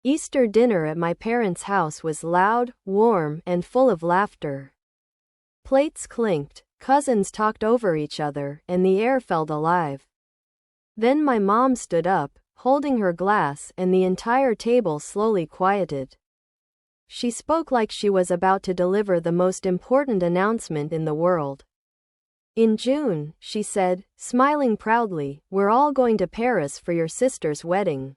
Easter dinner at my parents' house was loud, warm, and full of laughter. Plates clinked, cousins talked over each other, and the air felt alive. Then my mom stood up, holding her glass, and the entire table slowly quieted. She spoke like she was about to deliver the most important announcement in the world. In June, she said, smiling proudly, "We're all going to Paris for your sister's wedding."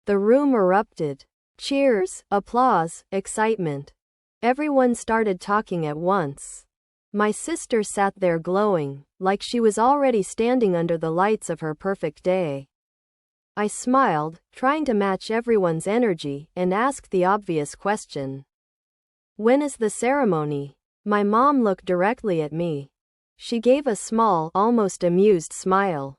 The room erupted. Cheers, applause, excitement. Everyone started talking at once. My sister sat there glowing, like she was already standing under the lights of her perfect day. I smiled, trying to match everyone's energy, and asked the obvious question. "When is the ceremony?" My mom looked directly at me. She gave a small, almost amused smile.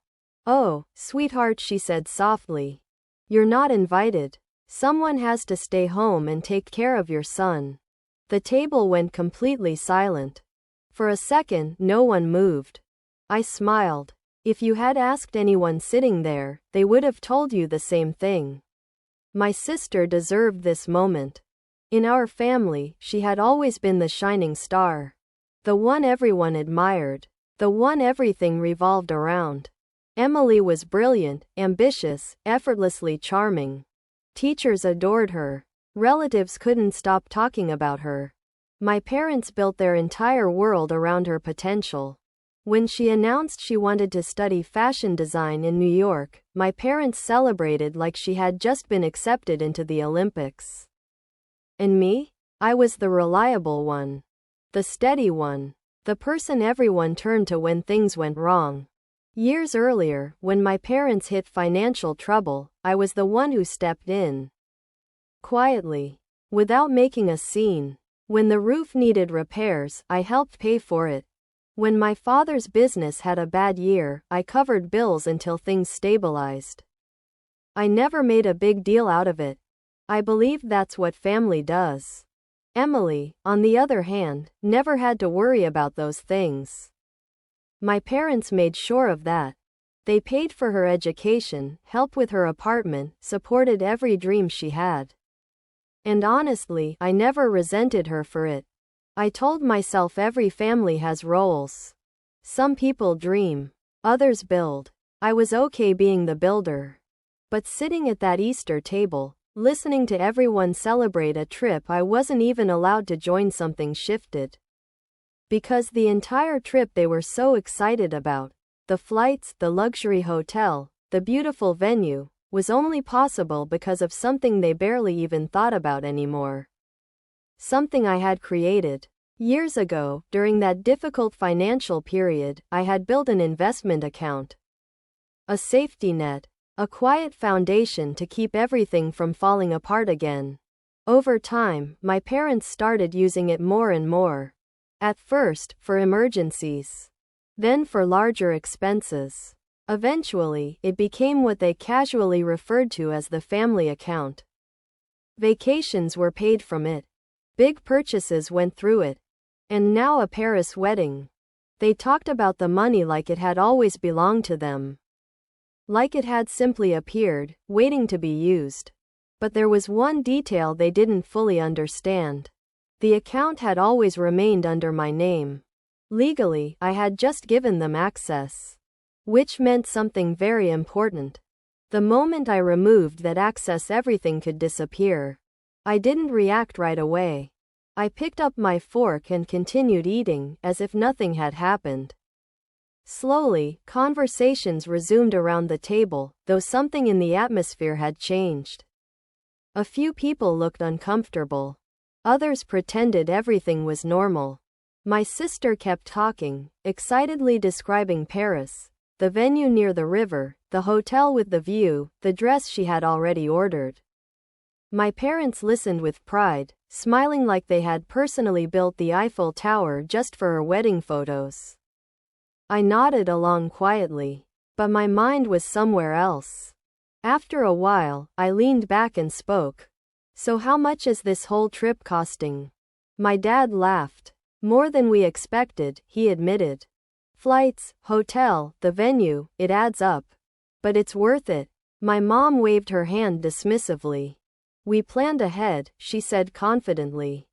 "Oh, sweetheart," she said softly. "You're not invited. Someone has to stay home and take care of your son." The table went completely silent. For a second, no one moved. I smiled. If you had asked anyone sitting there, they would have told you the same thing. My sister deserved this moment. In our family, she had always been the shining star. The one everyone admired. The one everything revolved around. Emily was brilliant, ambitious, effortlessly charming. Teachers adored her. Relatives couldn't stop talking about her. My parents built their entire world around her potential. When she announced she wanted to study fashion design in New York, my parents celebrated like she had just been accepted into the Olympics. And me? I was the reliable one. The steady one. The person everyone turned to when things went wrong. Years earlier, when my parents hit financial trouble, I was the one who stepped in. Quietly. Without making a scene. When the roof needed repairs, I helped pay for it. When my father's business had a bad year, I covered bills until things stabilized. I never made a big deal out of it. I believe that's what family does. Emily, on the other hand, never had to worry about those things. My parents made sure of that. They paid for her education, helped with her apartment, supported every dream she had. And honestly, I never resented her for it. I told myself every family has roles. Some people dream. Others build. I was okay being the builder. But sitting at that Easter table, listening to everyone celebrate a trip I wasn't even allowed to join, something shifted. Because the entire trip they were so excited about, the flights, the luxury hotel, the beautiful venue, was only possible because of something they barely even thought about anymore. Something I had created. Years ago, during that difficult financial period, I had built an investment account. A safety net. A quiet foundation to keep everything from falling apart again. Over time, my parents started using it more and more. At first, for emergencies. Then for larger expenses. Eventually, it became what they casually referred to as the family account. Vacations were paid from it. Big purchases went through it. And now a Paris wedding. They talked about the money like it had always belonged to them. Like it had simply appeared, waiting to be used. But there was one detail they didn't fully understand. The account had always remained under my name. Legally, I had just given them access. Which meant something very important. The moment I removed that access, everything could disappear. I didn't react right away. I picked up my fork and continued eating, as if nothing had happened. Slowly, conversations resumed around the table, though something in the atmosphere had changed. A few people looked uncomfortable. Others pretended everything was normal. My sister kept talking, excitedly describing Paris, the venue near the river, the hotel with the view, the dress she had already ordered. My parents listened with pride, smiling like they had personally built the Eiffel Tower just for her wedding photos. I nodded along quietly, but my mind was somewhere else. After a while, I leaned back and spoke. "So how much is this whole trip costing?" My dad laughed. "More than we expected," he admitted. "Flights, hotel, the venue, it adds up. But it's worth it." My mom waved her hand dismissively. We planned ahead, she said confidently.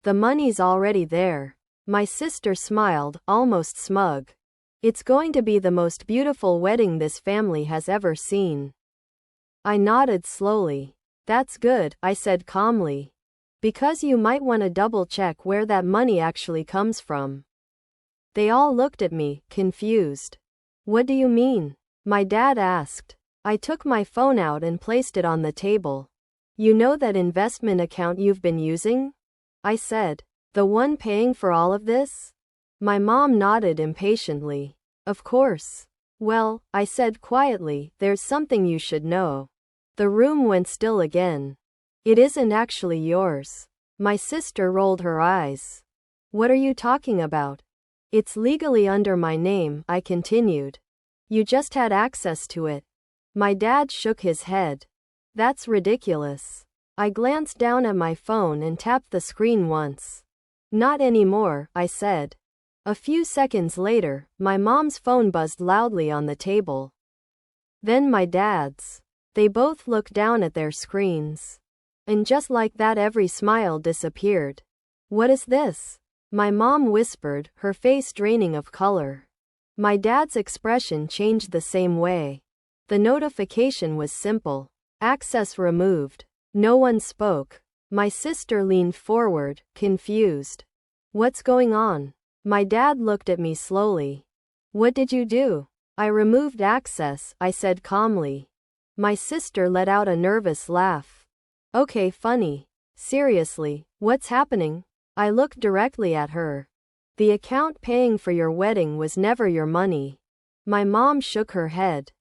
The money's already there. My sister smiled, almost smug. It's going to be the most beautiful wedding this family has ever seen. I nodded slowly. That's good, I said calmly. Because you might want to double check where that money actually comes from. They all looked at me, confused. What do you mean? My dad asked. I took my phone out and placed it on the table. You know that investment account you've been using? I said. The one paying for all of this? My mom nodded impatiently. Of course. Well, I said quietly, there's something you should know. The room went still again. It isn't actually yours. My sister rolled her eyes. What are you talking about? It's legally under my name, I continued. You just had access to it. My dad shook his head. That's ridiculous. I glanced down at my phone and tapped the screen once. Not anymore, I said. A few seconds later, my mom's phone buzzed loudly on the table. Then my dad's. They both looked down at their screens. And just like that, every smile disappeared. What is this? My mom whispered, her face draining of color. My dad's expression changed the same way. The notification was simple. Access removed. No one spoke. My sister leaned forward, confused. What's going on? My dad looked at me slowly. What did you do? I removed access, I said calmly. My sister let out a nervous laugh. Okay, funny. Seriously, what's happening? I looked directly at her. The account paying for your wedding was never your money. My mom shook her head.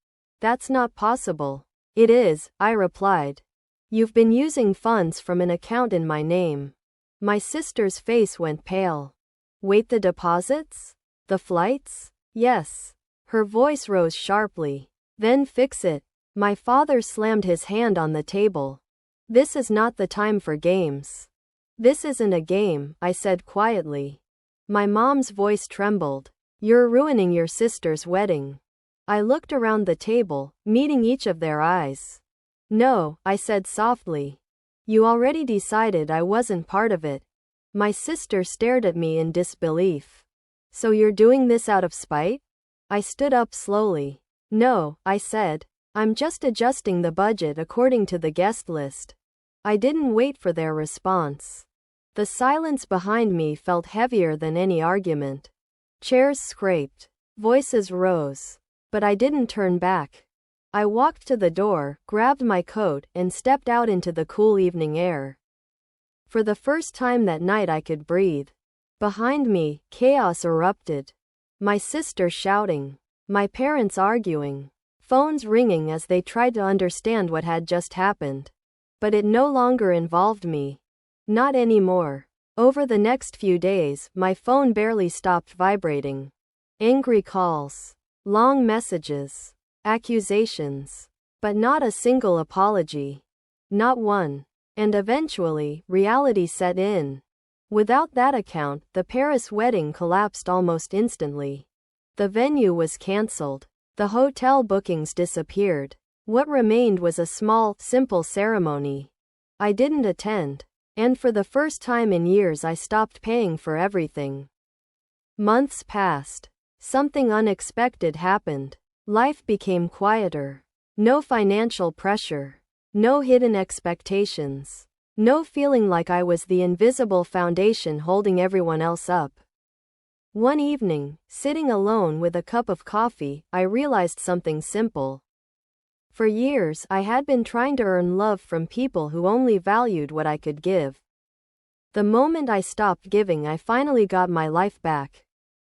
That's not possible. It is, I replied. You've been using funds from an account in my name. My sister's face went pale. Wait, the deposits? The flights? Yes. Her voice rose sharply. Then fix it. My father slammed his hand on the table. This is not the time for games. This isn't a game, I said quietly. My mom's voice trembled. You're ruining your sister's wedding. I looked around the table, meeting each of their eyes. No, I said softly. You already decided I wasn't part of it. My sister stared at me in disbelief. So you're doing this out of spite? I stood up slowly. No, I said. I'm just adjusting the budget according to the guest list. I didn't wait for their response. The silence behind me felt heavier than any argument. Chairs scraped. Voices rose. But I didn't turn back. I walked to the door, grabbed my coat, and stepped out into the cool evening air. For the first time that night I could breathe. Behind me, chaos erupted. My sister shouting. My parents arguing. Phones ringing as they tried to understand what had just happened. But it no longer involved me. Not anymore. Over the next few days, my phone barely stopped vibrating. Angry calls. Long messages. Accusations. But not a single apology. Not one. And eventually, reality set in. Without that account, the Paris wedding collapsed almost instantly. The venue was cancelled. The hotel bookings disappeared. What remained was a small, simple ceremony. I didn't attend. And for the first time in years I stopped paying for everything. Months passed. Something unexpected happened. Life became quieter. No financial pressure. No hidden expectations. No feeling like I was the invisible foundation holding everyone else up. One evening, sitting alone with a cup of coffee, I realized something simple. For years, I had been trying to earn love from people who only valued what I could give. The moment I stopped giving, I finally got my life back.